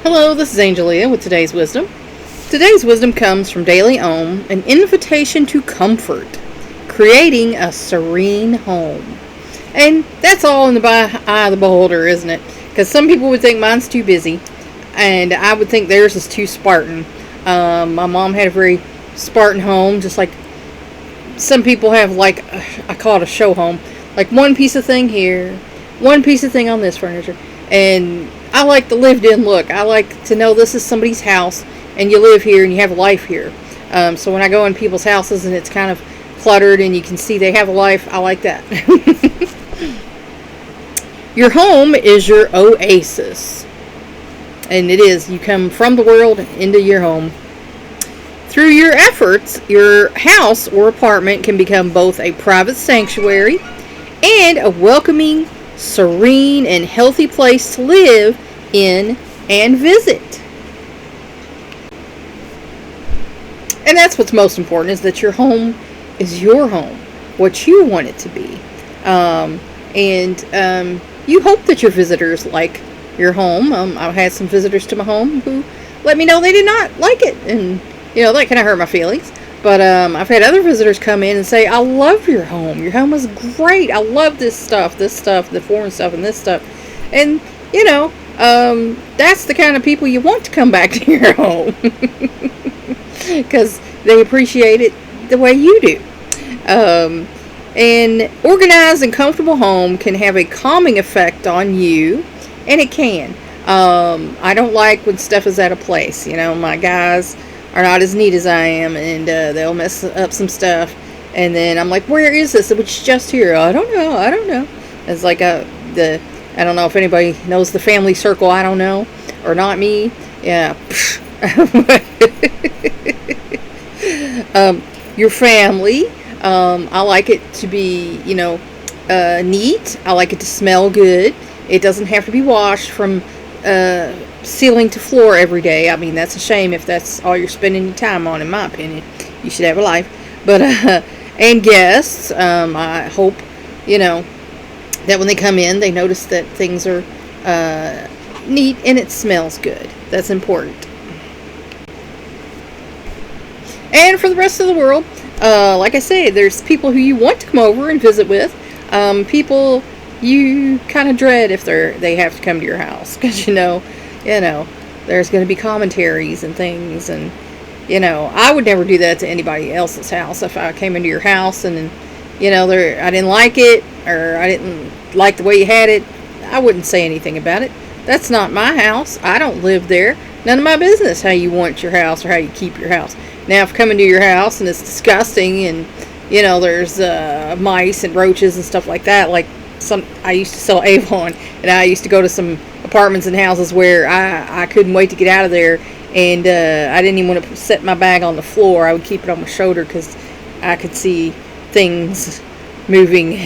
Hello, this is Angelia with today's wisdom. Today's wisdom comes from Daily Ohm, an invitation to comfort, creating a serene home. And that's all in the eye of the beholder, isn't it? Because some people would think mine's too busy, and I would think theirs is too Spartan. My mom had a very Spartan home, just like some people have, like, I call it a show home. Like one piece of thing here, one piece of thing on this furniture. And I like the lived in look. I like to know this is somebody's house and you live here and you have a life here. So when I go in people's houses and it's kind of cluttered and you can see they have a life, I like that. Your home is your oasis. And it is. You come from the world into your home. Through your efforts, your house or apartment can become both a private sanctuary and a welcoming, serene, and healthy place to live in and visit. And that's what's most important, is that your home is your home, what you want it to be. And you hope that your visitors like your home. I've had some visitors to my home who let me know they did not like it, and that kind of hurt my feelings. But I've had other visitors come in and say, I love your home. Your home is great. I love this stuff, the foreign stuff, and this stuff. And, that's the kind of people you want to come back to your home. Because they appreciate it the way you do. An organized and comfortable home can have a calming effect on you. And it can. I don't like when stuff is out of place. My guys are not as neat as I am, and they'll mess up some stuff, and then I'm like, where is this? It's just here. I don't know. It's like I don't know if anybody knows the family circle, I don't know, or not me. Yeah. Your family, I like it to be, neat. I like it to smell good. It doesn't have to be washed from ceiling to floor every day. I mean, that's a shame if that's all you're spending your time on, in my opinion. You should have a life. But and guests, I hope that when they come in, they notice that things are neat and it smells good. That's important. And for the rest of the world, like I say, there's people who you want to come over and visit with. People you kind of dread if they have to come to your house, because there's going to be commentaries and things, and I would never do that to anybody else's house. If I came into your house and I didn't like it, or I didn't like the way you had it, I wouldn't say anything about it. That's not my house. I don't live there. None of my business how you want your house or how you keep your house. Now, if I come into your house and it's disgusting and there's mice and roaches and stuff like that, like I used to sell Avon, and I used to go to some apartments and houses where I couldn't wait to get out of there, and I didn't even want to set my bag on the floor. I would keep it on my shoulder because I could see things moving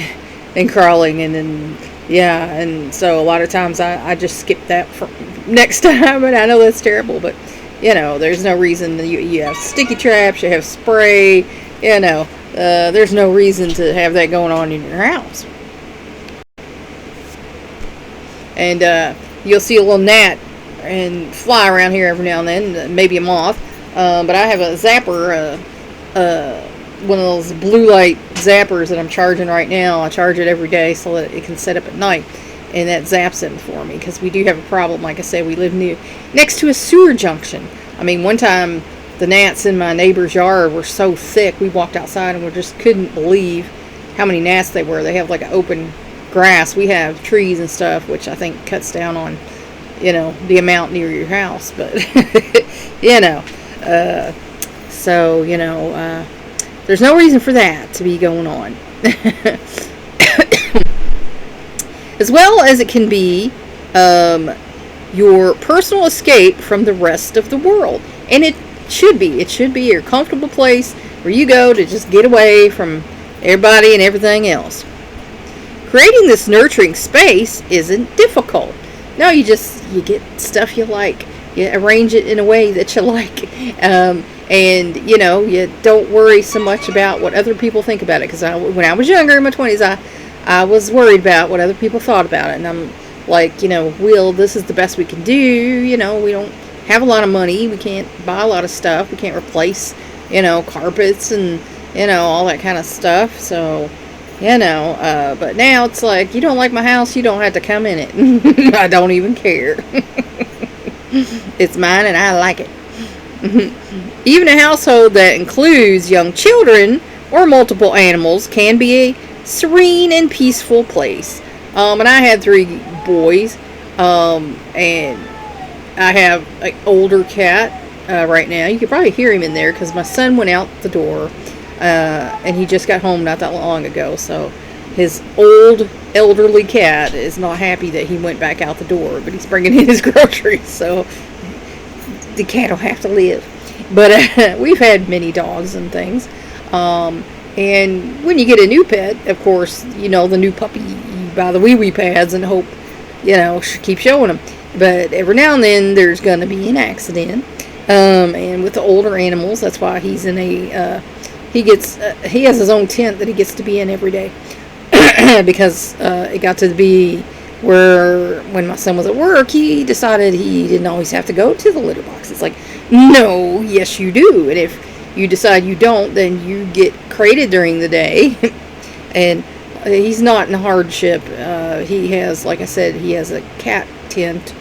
and crawling, and then and so a lot of times I just skip that for next time, and I know that's terrible, but there's no reason. You have sticky traps, you have spray, there's no reason to have that going on in your house. And you'll see a little gnat and fly around here every now and then, maybe a moth. But I have a zapper, one of those blue light zappers that I'm charging right now. I charge it every day so that it can set up at night, and that zaps it for me, because we do have a problem. Like I said, we live next to a sewer junction. I mean, one time the gnats in my neighbor's yard were so thick, we walked outside and we just couldn't believe how many gnats they were. They have like an open grass. We have trees and stuff, which I think cuts down on the amount near your house, but so there's no reason for that to be going on. As well as it can be your personal escape from the rest of the world, and it should be your comfortable place where you go to just get away from everybody and everything else. Creating this nurturing space isn't difficult. No, you get stuff you like. You arrange it in a way that you like. And, you don't worry so much about what other people think about it. Because when I was younger, in my 20s, I was worried about what other people thought about it. And I'm like, Will, this is the best we can do. We don't have a lot of money. We can't buy a lot of stuff. We can't replace, carpets and, all that kind of stuff. So, but now it's like, you don't like my house, you don't have to come in it. I don't even care. It's mine and I like it. Even a household that includes young children or multiple animals can be a serene and peaceful place. And I had 3 boys, and I have an older cat right now. You could probably hear him in there because my son went out the door, and he just got home not that long ago. So his old elderly cat is not happy that he went back out the door, but he's bringing in his groceries, so the cat will have to live. But we've had many dogs and things. And when you get a new pet, of course, the new puppy, you buy the wee pads and hope, keep showing them. But every now and then there's going to be an accident. And with the older animals, that's why he's in he has his own tent that he gets to be in every day. Because it got to be where when my son was at work, he decided he didn't always have to go to the litter box. It's like, no, yes you do. And if you decide you don't, then you get crated during the day. And he's not in hardship. He has, like I said, he has a cat tent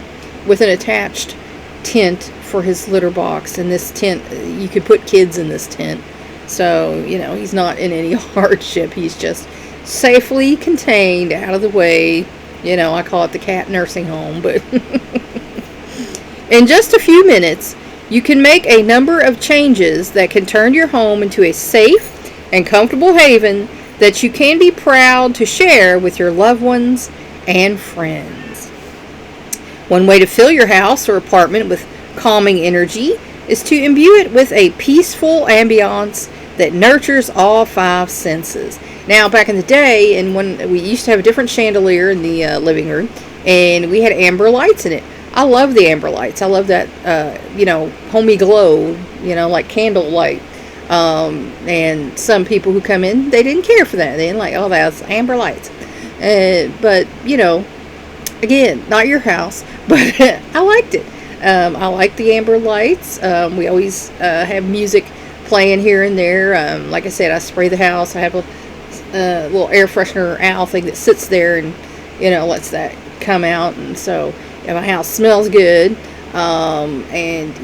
with an attached tent for his litter box. And this tent, you could put kids in this tent. So, he's not in any hardship. He's just safely contained out of the way. I call it the cat nursing home. But in just a few minutes, you can make a number of changes that can turn your home into a safe and comfortable haven that you can be proud to share with your loved ones and friends. One way to fill your house or apartment with calming energy is to imbue it with a peaceful ambiance that nurtures all 5 senses. Now, back in the day, and when we used to have a different chandelier in the living room, and we had amber lights in it. I love the amber lights. I love that, homey glow, like candle light. And some people who come in, they didn't care for that. They didn't like, oh, that's amber lights. But, again, not your house, but I liked it. I like the amber lights. We always have music playing here and there. Like I said, I spray the house. I have a little air freshener owl thing that sits there and, lets that come out. And so my house smells good. And,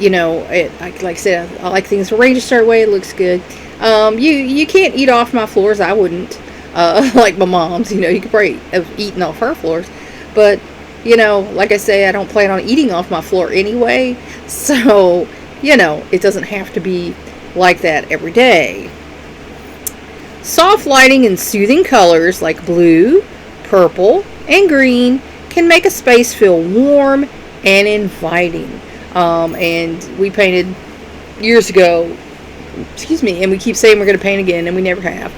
like I said, I like things arranged a certain way. It looks good. You can't eat off my floors. I wouldn't. Like my mom's, you could probably have eaten off her floors. But, like I say, I don't plan on eating off my floor anyway. So, it doesn't have to be like that every day. Soft lighting and soothing colors like blue, purple, and green can make a space feel warm and inviting. And we painted years ago, and we keep saying we're going to paint again, and we never have.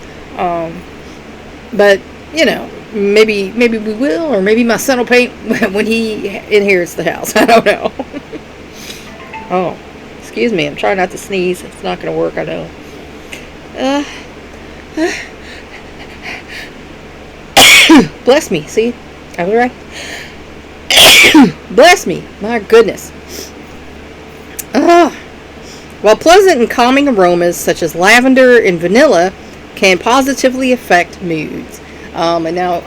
But, maybe we will, or maybe my son will paint when he inherits the house. I don't know. Oh, excuse me, I'm trying not to sneeze. It's not going to work, I know. Bless me, see? I was right. Bless me, my goodness. While pleasant and calming aromas such as lavender and vanilla can positively affect moods. And now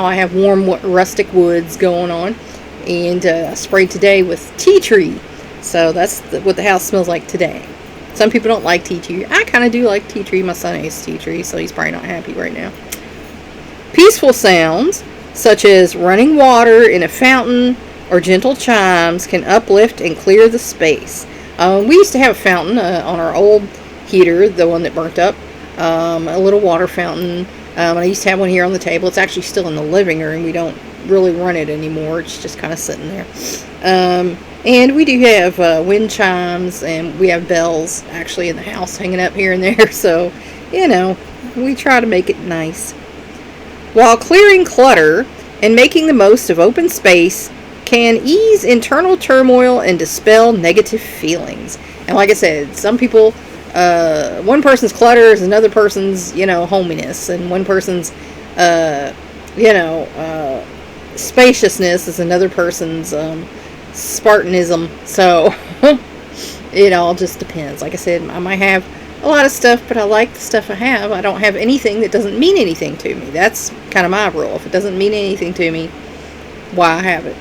I have warm rustic woods going on, and I sprayed today with tea tree. So that's what the house smells like today. Some people don't like tea tree. I kind of do like tea tree. My son hates tea tree, so he's probably not happy right now. Peaceful sounds such as running water in a fountain or gentle chimes can uplift and clear the space. We used to have a fountain on our old heater, the one that burnt up, a little water fountain. I used to have one here on the table. It's actually still in the living room. We don't really run it anymore. It's just kind of sitting there. And we do have wind chimes, and we have bells actually in the house hanging up here and there. So, we try to make it nice. While clearing clutter and making the most of open space can ease internal turmoil and dispel negative feelings. And like I said, some people, one person's clutter is another person's, hominess, and one person's, spaciousness is another person's Spartanism. So, it all just depends. Like I said, I might have a lot of stuff, but I like the stuff I have. I don't have anything that doesn't mean anything to me. That's kind of my rule. If it doesn't mean anything to me, why have it?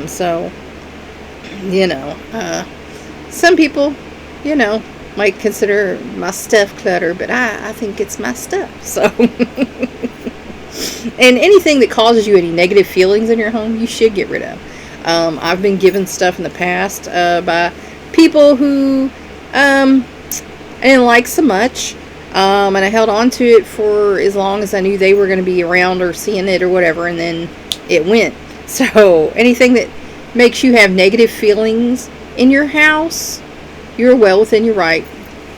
So, some people, might consider my stuff clutter, but I think it's my stuff. So, and anything that causes you any negative feelings in your home, you should get rid of. I've been given stuff in the past by people who I didn't like so much, and I held on to it for as long as I knew they were going to be around or seeing it or whatever, and then it went. So anything that makes you have negative feelings in your house, you're well within your right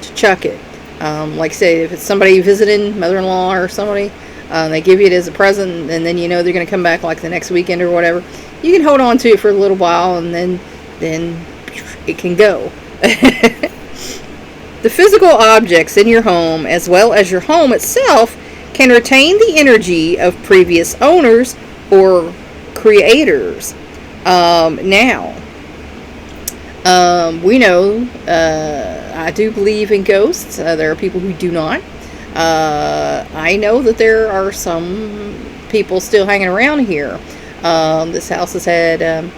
to chuck it. Like I say, if it's somebody visiting, mother-in-law or somebody, they give you it as a present, and then they're going to come back like the next weekend or whatever, you can hold on to it for a little while, and then it can go. The physical objects in your home, as well as your home itself, can retain the energy of previous owners or creators. Now, we know, I do believe in ghosts. There are people who do not. I know that there are some people still hanging around here. This house has had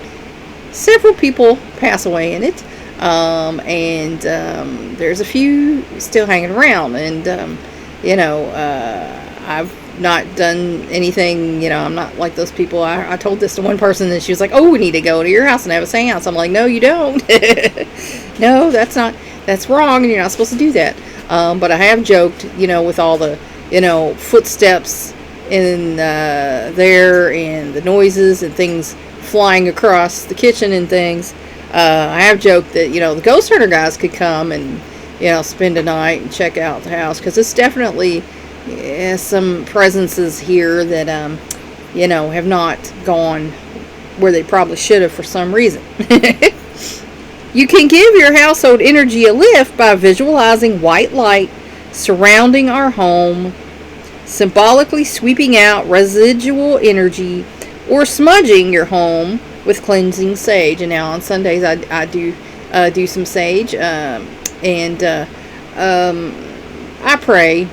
several people pass away in it, and there's a few still hanging around. And I've not done anything. I'm not like those people. I told this to one person, and she was like, "Oh, we need to go to your house and have a seance." I'm like, "No, you don't. No, that's wrong, and you're not supposed to do that." But I have joked, with all the, footsteps in there, and the noises and things flying across the kitchen and things. I have joked that, the ghost hunter guys could come and, spend a night and check out the house, because it's definitely some presences here that, have not gone where they probably should have for some reason. You can give your household energy a lift by visualizing white light surrounding our home, symbolically sweeping out residual energy, or smudging your home with cleansing sage. And now on Sundays I do some sage, and I pray,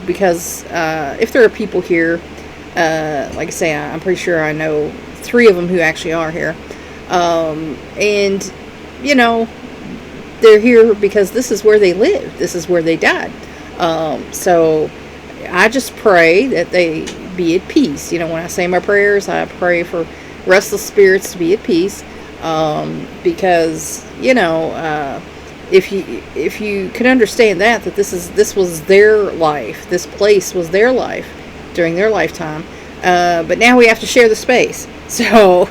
because if there are people here, like I say, I'm pretty sure I know 3 of them who actually are here, and they're here because this is where they lived. This is where they died. So I just pray that they be at peace. When I say my prayers, I pray for restless spirits to be at peace. Because, if you could understand that this was their life, this place was their life during their lifetime. But now we have to share the space. So,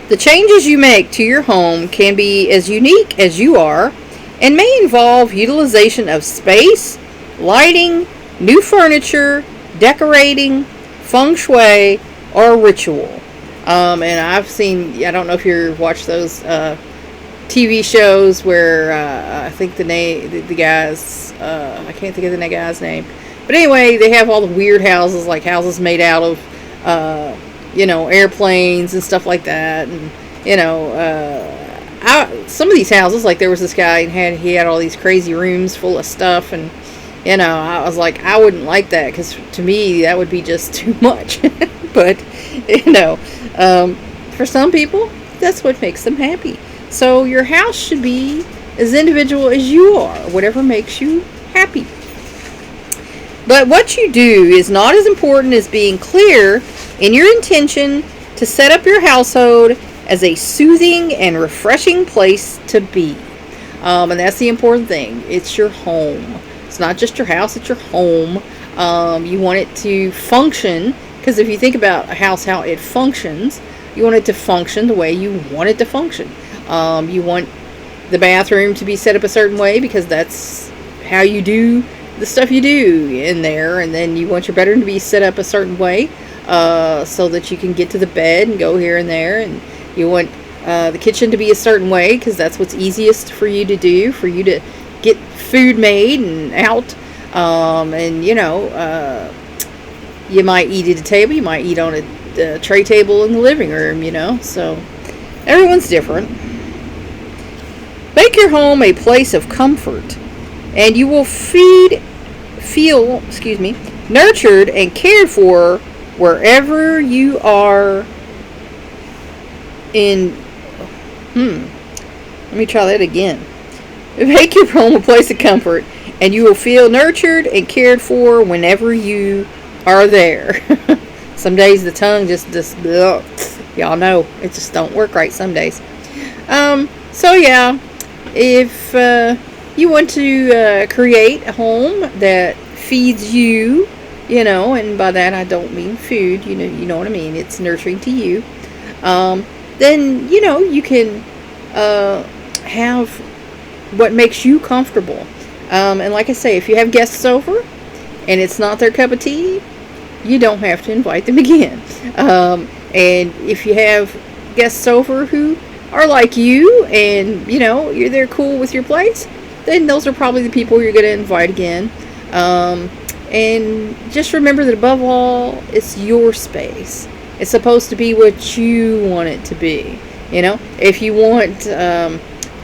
the changes you make to your home can be as unique as you are, and may involve utilization of space, lighting, new furniture, decorating, feng shui, or ritual. And I've seen, I don't know if you've watched those TV shows where I think the guy's, I can't think of the guy's name. But anyway, they have all the weird houses, like houses made out of, airplanes and stuff like that. And, some of these houses, like there was this guy, and he had all these crazy rooms full of stuff. And, I was like, I wouldn't like that, because to me, that would be just too much. But, for some people, that's what makes them happy. So your house should be as individual as you are, whatever makes you happy. But what you do is not as important as being clear in your intention to set up your household as a soothing and refreshing place to be. And that's the important thing. It's your home. It's not just your house, it's your home. You want it to function, because if you think about a house, how it functions, you want it to function the way you want it to function. You want the bathroom to be set up a certain way, because that's how you do the stuff you do in there. And then you want your bedroom to be set up a certain way, so that you can get to the bed and go here and there. And you want the kitchen to be a certain way, because that's what's easiest for you to do, for you to get food made and out. And You might eat at a table. You might eat on a tray table in the living room, So everyone's different. Make your home a place of comfort, and you will feel, nurtured and cared for wherever you are in. Let me try that again. Make your home a place of comfort, and you will feel nurtured and cared for whenever you are there. Some days the tongue just ugh, y'all know it just don't work right some days. So yeah, if you want to create a home that feeds you, and by that I don't mean food, you know what I mean. It's nurturing to you. Then you can have what makes you comfortable. And like I say, if you have guests over and it's not their cup of tea, you don't have to invite them again. And if you have guests over who are like you and, they're cool with your place, then those are probably the people you're going to invite again. And just remember that above all, it's your space. It's supposed to be what you want it to be. If you want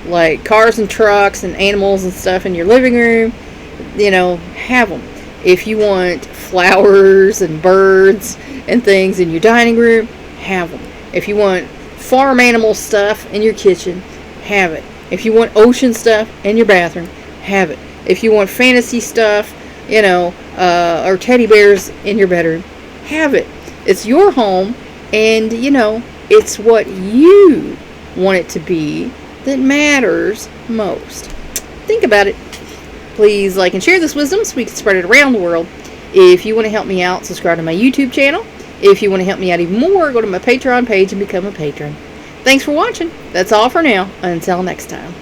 like cars and trucks and animals and stuff in your living room, have them. If you want flowers and birds and things in your dining room, have them. If you want farm animal stuff in your kitchen, have it. If you want ocean stuff in your bathroom, have it. If you want fantasy stuff, or teddy bears in your bedroom, have it. It's your home, and it's what you want it to be that matters most. Think about it. Please like and share this wisdom so we can spread it around the world. If you want to help me out, subscribe to my YouTube channel. If you want to help me out even more, go to my Patreon page and become a patron. Thanks for watching. That's all for now. Until next time.